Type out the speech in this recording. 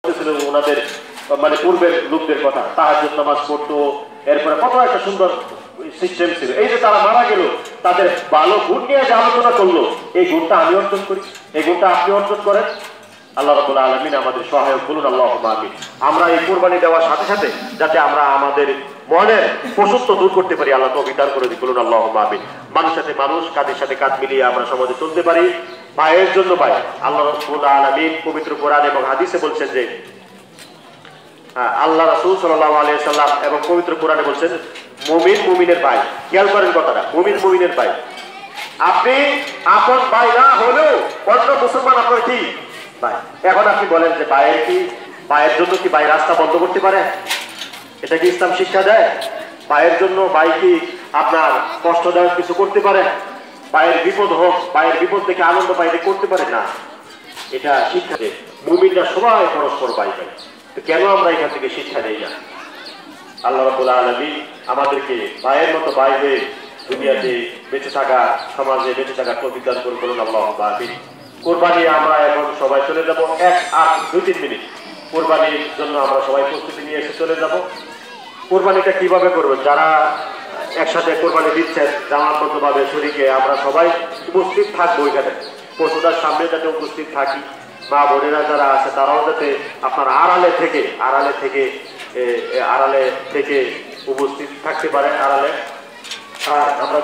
বলতেছিল ওনাদের মানে পূর্বের লোকদের কথা, তাহাজ্জুদ নামাজ পড়তো, এরপরে কত একটা সুন্দর সিস্টেম ছিল। এই যে তারা মারা গেল, তাদের ভালো গুণ নিয়ে যে আলোচনা করলো, এই গুণটা আমি অর্জন করি, এই গুণটা আপনি অর্জন করেন। আল্লাহ রাব্বুল আলামিন আমাদের সহায়ক বলুন আল্লাহুম্মা আমিন। আমরা এই কুরবানি দেওয়ার সাথে সাথে যাতে আমরা আমাদের মনের পশুত্ব দূর করতে পারি, আল্লাহ তৌফিক দান করে দিন, বলুন আল্লাহুম্মা আমিন। মানুষের সাথে মানুষ, কাঁধের সাথে কাঁধ মিলিয়ে আমরা সমাজে চলতে পারি। ভাইয়ের জন্য ভাই, আল্লাহ রাব্বুল আলামিন পবিত্র কোরআন এবং হাদিসে বলছেন যে, আল্লাহ রাসূল সাল্লাল্লাহু আলাইহি সাল্লাম এবং পবিত্র কোরআনে বলছেন, মুমিন মুমিনের ভাই। খেয়াল করেন কথাটা, মুমিন মুমিনের ভাই। আপনি আপন ভাই না হলেও অন্য মুসলমান আপনার কি ভাই। এখন আপনি বলেন যে ভাইয়ের কি, ভাইয়ের জন্য কি ভাই রাস্তা বন্ধ করতে পারে? এটা কি ইসলাম শিক্ষা দেয়? ভাইয়ের জন্য ভাই কি আপনার কষ্টদায়ক কিছু করতে পারে? ভাইয়ের বিপদ হোক, ভাইয়ের বিপদ থেকে আনন্দ পাইতে করতে পারে না। এটা শিক্ষা দেয় মুমিনরা সবাই পরস্পর ভাই ভাই। কেন আমরা এখান থেকে শিক্ষা দেই না? আল্লাহ রাব্বুল আলামিন আমাদেরকে ভাইয়ের মতো ভাই হয়ে দুনিয়াতে বেঁচে থাকা, সমাজে বেঁচে থাকা তৌফিক দান করুন, বলুন আল্লাহুম্মা আমিন। কোরবানি আমরা এখন সবাই চলে যাব, 2-3 মিনিট কোরবানির জন্য আমরা সবাই প্রস্তুতি নিয়ে এসে চলে যাব। কোরবানিটা কিভাবে করবেন? যারা একসাথে কোরবানি দিচ্ছেন জামাতবদ্ধভাবে শরীকে, আমরা সবাই উপস্থিত থাকবো এখানে, পশুটার সামনে যাতে উপস্থিত থাকি। মা বোনেরা যারা আছে তারাও যাতে আপনার আড়ালে থেকে উপস্থিত থাকতে পারেন। আড়ালে আমরা